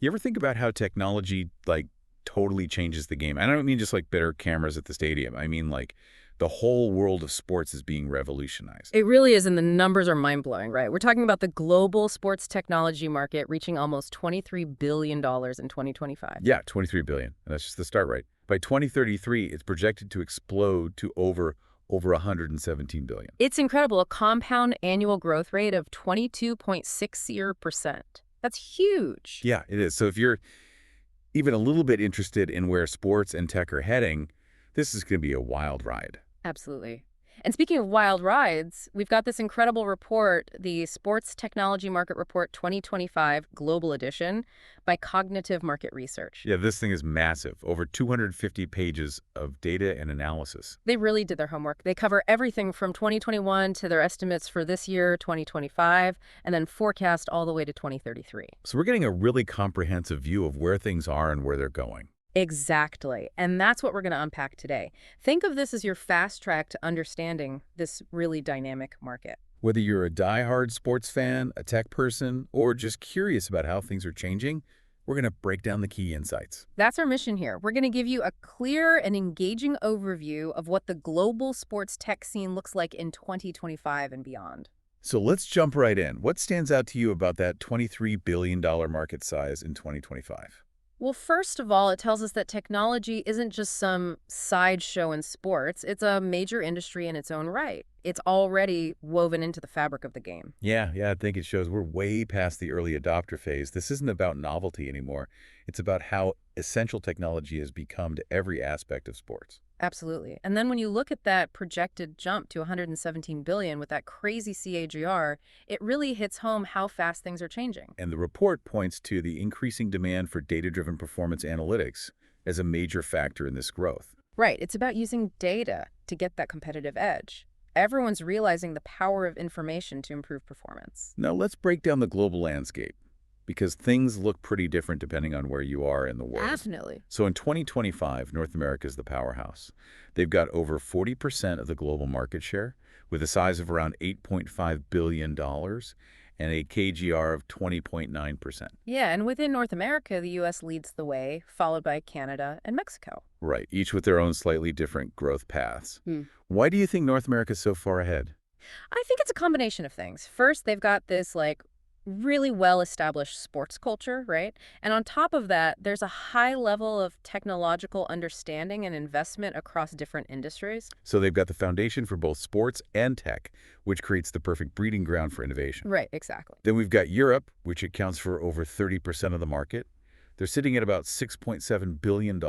You ever think about how technology, totally changes the game? I don't mean just, better cameras at the stadium. I mean, the whole world of sports is being revolutionized. It really is, and the numbers are mind-blowing, right? We're talking about the global sports technology market reaching almost $23 billion in 2025. Yeah, 23 billion. And that's just the start, right? By 2033, it's projected to explode to over 117 billion. It's incredible, a compound annual growth rate of 22.60%. That's huge. Yeah, it is. So if you're even a little bit interested in where sports and tech are heading, this is going to be a wild ride. Absolutely. And speaking of wild rides, we've got this incredible report, the Sports Technology Market Report 2025 Global Edition by Cognitive Market Research. Yeah, this thing is massive. Over 250 pages of data and analysis. They really did their homework. They cover everything from 2021 to their estimates for this year, 2025, and then forecast all the way to 2033. So we're getting a really comprehensive view of where things are and where they're going. Exactly. And that's what we're going to unpack today. Think of this as your fast track to understanding this really dynamic market. Whether you're a diehard sports fan, a tech person, or just curious about how things are changing, we're going to break down the key insights. That's our mission here. We're going to give you a clear and engaging overview of what the global sports tech scene looks like in 2025 and beyond. So let's jump right in. What stands out to you about that $23 billion market size in 2025? Well, first of all, it tells us that technology isn't just some sideshow in sports. It's a major industry in its own right. It's already woven into the fabric of the game. Yeah, I think it shows we're way past the early adopter phase. This isn't about novelty anymore. It's about how essential technology has become to every aspect of sports. Absolutely. And then when you look at that projected jump to 117 billion with that crazy CAGR, it really hits home how fast things are changing. And the report points to the increasing demand for data-driven performance analytics as a major factor in this growth. Right. It's about using data to get that competitive edge. Everyone's realizing the power of information to improve performance. Now let's break down the global landscape, because things look pretty different depending on where you are in the world. Definitely. So in 2025, North America is the powerhouse. They've got over 40% of the global market share, with a size of around $8.5 billion and a CAGR of 20.9%. Yeah, and within North America, the U.S. leads the way, followed by Canada and Mexico. Right, each with their own slightly different growth paths. Why do you think North America is so far ahead? I think it's a combination of things. First, they've got this, really well-established sports culture, right? And on top of that, there's a high level of technological understanding and investment across different industries. So they've got the foundation for both sports and tech, which creates the perfect breeding ground for innovation. Right, exactly. Then we've got Europe, which accounts for over 30% of the market. They're sitting at about $6.7 billion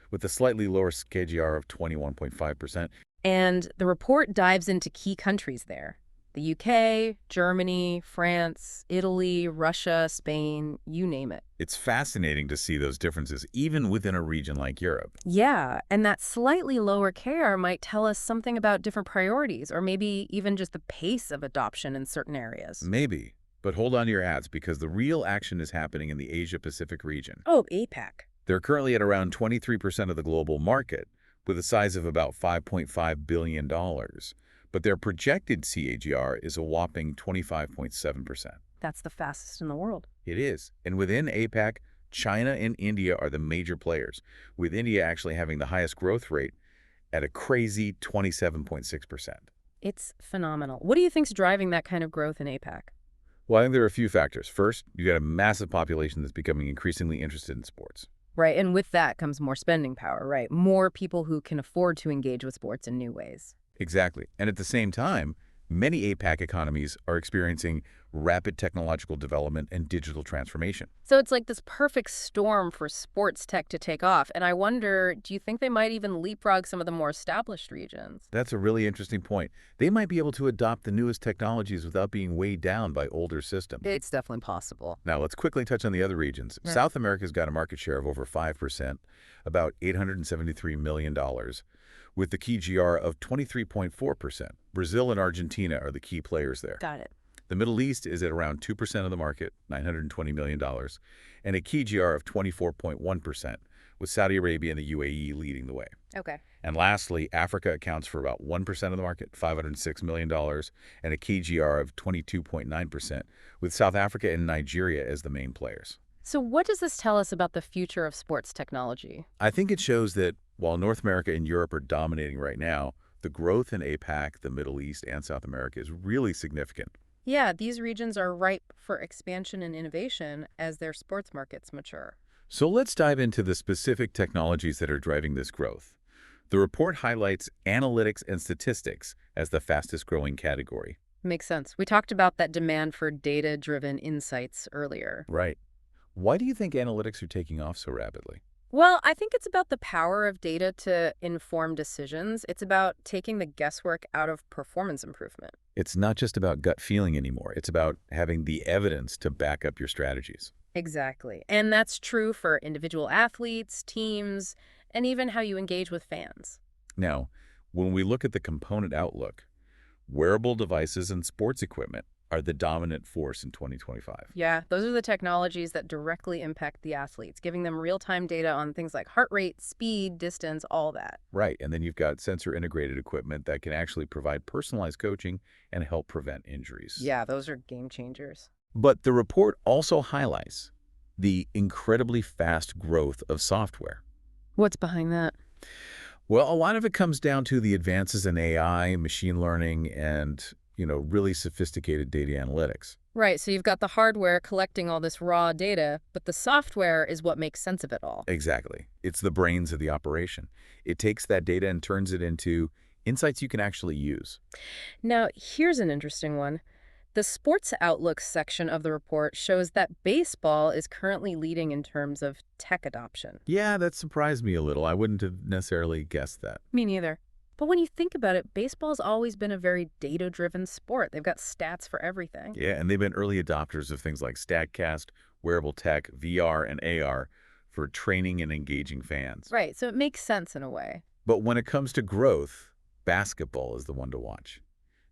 with a slightly lower CAGR of 21.5%. And the report dives into key countries there. The UK, Germany, France, Italy, Russia, Spain, you name it. It's fascinating to see those differences, even within a region like Europe. Yeah, and that slightly lower CAGR might tell us something about different priorities, or maybe even just the pace of adoption in certain areas. Maybe. But hold on to your hats, because the real action is happening in the Asia-Pacific region. Oh, APAC. They're currently at around 23% of the global market, with a size of about $5.5 billion. But their projected CAGR is a whopping 25.7%. That's the fastest in the world. It is. And within APAC, China and India are the major players, with India actually having the highest growth rate at a crazy 27.6%. It's phenomenal. What do you think's driving that kind of growth in APAC? Well, I think there are a few factors. First, you got a massive population that's becoming increasingly interested in sports. Right, and with that comes more spending power, right? More people who can afford to engage with sports in new ways. Exactly. And at the same time, many APAC economies are experiencing rapid technological development and digital transformation. So it's like this perfect storm for sports tech to take off. And I wonder, do you think they might even leapfrog some of the more established regions? That's a really interesting point. They might be able to adopt the newest technologies without being weighed down by older systems. It's definitely possible. Now, let's quickly touch on the other regions. Yeah. South America's got a market share of over 5%, about $873 million, with the CAGR of 23.4%. Brazil and Argentina are the key players there. Got it. The Middle East is at around 2% of the market, $920 million, and a CAGR of 24.1%, with Saudi Arabia and the UAE leading the way. Okay. And lastly, Africa accounts for about 1% of the market, $506 million, and a CAGR of 22.9%, with South Africa and Nigeria as the main players. So what does this tell us about the future of sports technology? I think it shows that while North America and Europe are dominating right now, the growth in APAC, the Middle East, and South America is really significant. Yeah, these regions are ripe for expansion and innovation as their sports markets mature. So let's dive into the specific technologies that are driving this growth. The report highlights analytics and statistics as the fastest growing category. Makes sense. We talked about that demand for data-driven insights earlier. Right. Why do you think analytics are taking off so rapidly? Well, I think it's about the power of data to inform decisions. It's about taking the guesswork out of performance improvement. It's not just about gut feeling anymore. It's about having the evidence to back up your strategies. Exactly. And that's true for individual athletes, teams, and even how you engage with fans. Now, when we look at the component outlook, wearable devices and sports equipment are the dominant force in 2025. Yeah, those are the technologies that directly impact the athletes, giving them real-time data on things like heart rate, speed, distance, all that. Right, and then you've got sensor-integrated equipment that can actually provide personalized coaching and help prevent injuries. Yeah, those are game changers. But the report also highlights the incredibly fast growth of software. What's behind that? Well, a lot of it comes down to the advances in AI, machine learning, and, really sophisticated data analytics. Right, so you've got the hardware collecting all this raw data, but the software is what makes sense of it all. Exactly. It's the brains of the operation. It takes that data and turns it into insights you can actually use. Now, here's an interesting one. The Sports Outlook section of the report shows that baseball is currently leading in terms of tech adoption. Yeah, that surprised me a little. I wouldn't have necessarily guessed that. Me neither. But when you think about it, baseball's always been a very data-driven sport. They've got stats for everything. Yeah, and they've been early adopters of things like StatCast, wearable tech, VR, and AR for training and engaging fans. Right, so it makes sense in a way. But when it comes to growth, basketball is the one to watch.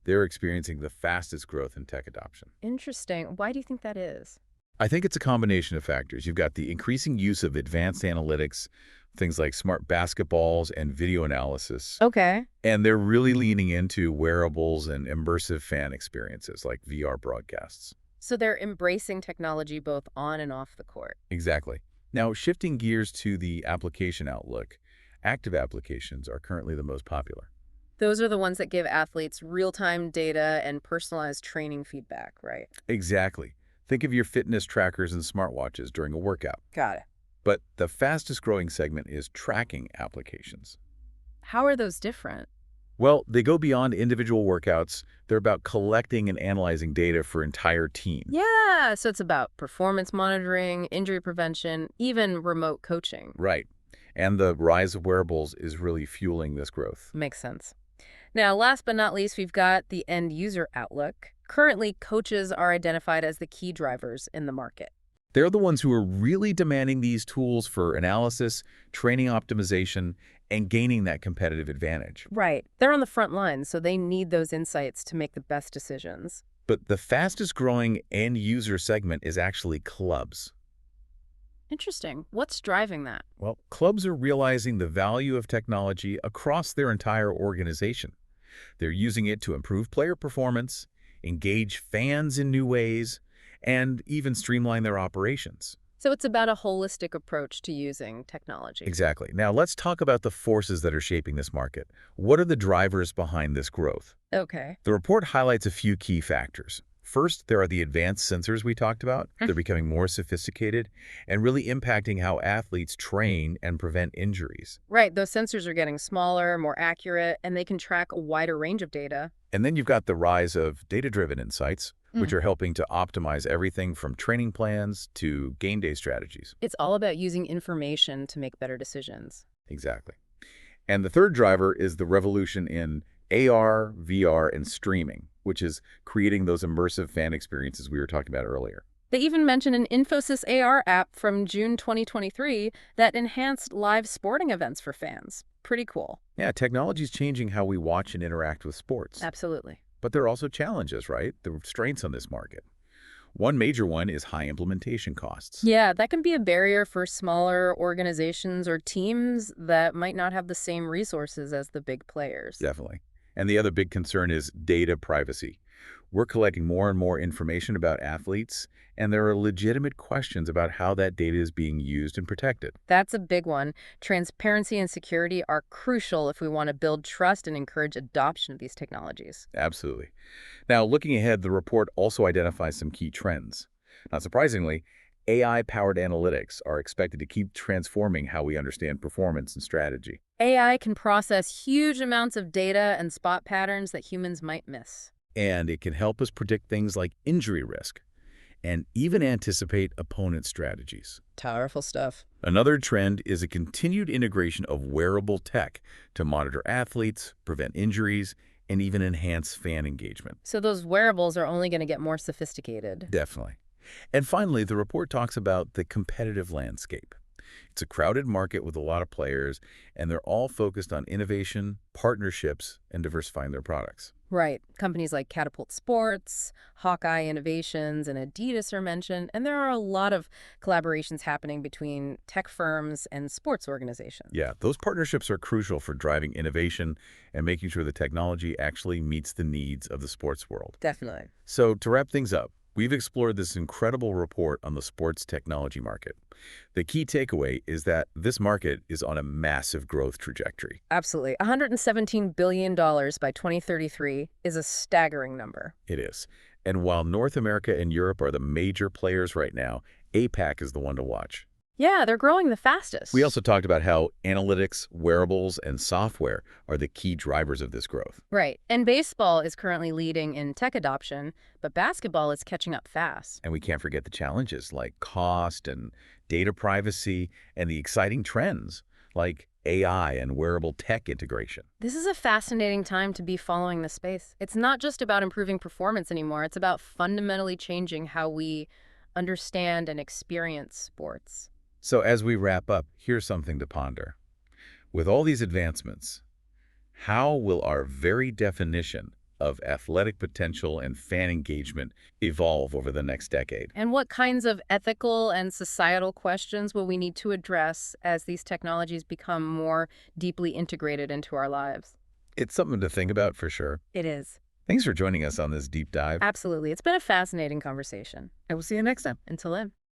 They're experiencing the fastest growth in tech adoption. Interesting. Why do you think that is? I think it's a combination of factors. You've got the increasing use of advanced analytics, things like smart basketballs and video analysis. Okay. And they're really leaning into wearables and immersive fan experiences like VR broadcasts. So they're embracing technology both on and off the court. Exactly. Now, shifting gears to the application outlook, active applications are currently the most popular. Those are the ones that give athletes real-time data and personalized training feedback, right? Exactly. Think of your fitness trackers and smartwatches during a workout. Got it. But the fastest growing segment is tracking applications. How are those different? Well, they go beyond individual workouts. They're about collecting and analyzing data for entire teams. Yeah, so it's about performance monitoring, injury prevention, even remote coaching. Right. And the rise of wearables is really fueling this growth. Makes sense. Now, last but not least, we've got the end user outlook. Currently, coaches are identified as the key drivers in the market. They're the ones who are really demanding these tools for analysis, training optimization, and gaining that competitive advantage. Right. They're on the front lines, so they need those insights to make the best decisions. But the fastest growing end user segment is actually clubs. Interesting. What's driving that? Well, clubs are realizing the value of technology across their entire organization. They're using it to improve player performance, engage fans in new ways, and even streamline their operations. So it's about a holistic approach to using technology. Exactly. Now, let's talk about the forces that are shaping this market. What are the drivers behind this growth? Okay. The report highlights a few key factors. First, there are the advanced sensors we talked about. They're becoming more sophisticated and really impacting how athletes train and prevent injuries. Right. Those sensors are getting smaller, more accurate, and they can track a wider range of data. And then you've got the rise of data-driven insights, which are helping to optimize everything from training plans to game day strategies. It's all about using information to make better decisions. Exactly. And the third driver is the revolution in AR, VR, and streaming, which is creating those immersive fan experiences we were talking about earlier. They even mentioned an Infosys AR app from June 2023 that enhanced live sporting events for fans. Pretty cool. Yeah, technology is changing how we watch and interact with sports. Absolutely. But there are also challenges, right? The restraints on this market. One major one is high implementation costs. Yeah, that can be a barrier for smaller organizations or teams that might not have the same resources as the big players. Definitely. And the other big concern is data privacy. We're collecting more and more information about athletes, and there are legitimate questions about how that data is being used and protected. That's a big one. Transparency and security are crucial if we want to build trust and encourage adoption of these technologies. Absolutely. Now, looking ahead, the report also identifies some key trends. Not surprisingly, AI-powered analytics are expected to keep transforming how we understand performance and strategy. AI can process huge amounts of data and spot patterns that humans might miss. And it can help us predict things like injury risk and even anticipate opponent strategies. Powerful stuff. Another trend is a continued integration of wearable tech to monitor athletes, prevent injuries, and even enhance fan engagement. So those wearables are only going to get more sophisticated. Definitely. And finally, the report talks about the competitive landscape. It's a crowded market with a lot of players, and they're all focused on innovation, partnerships, and diversifying their products. Right. Companies like Catapult Sports, Hawkeye Innovations, and Adidas are mentioned, and there are a lot of collaborations happening between tech firms and sports organizations. Yeah, those partnerships are crucial for driving innovation and making sure the technology actually meets the needs of the sports world. Definitely. So to wrap things up, we've explored this incredible report on the sports technology market. The key takeaway is that this market is on a massive growth trajectory. Absolutely. $117 billion by 2033 is a staggering number. It is. And while North America and Europe are the major players right now, APAC is the one to watch. Yeah, they're growing the fastest. We also talked about how analytics, wearables, and software are the key drivers of this growth. Right. And baseball is currently leading in tech adoption, but basketball is catching up fast. And we can't forget the challenges like cost and data privacy and the exciting trends like AI and wearable tech integration. This is a fascinating time to be following the space. It's not just about improving performance anymore. It's about fundamentally changing how we understand and experience sports. So as we wrap up, here's something to ponder. With all these advancements, how will our very definition of athletic potential and fan engagement evolve over the next decade? And what kinds of ethical and societal questions will we need to address as these technologies become more deeply integrated into our lives? It's something to think about for sure. It is. Thanks for joining us on this deep dive. Absolutely. It's been a fascinating conversation. And we'll see you next time. Until then.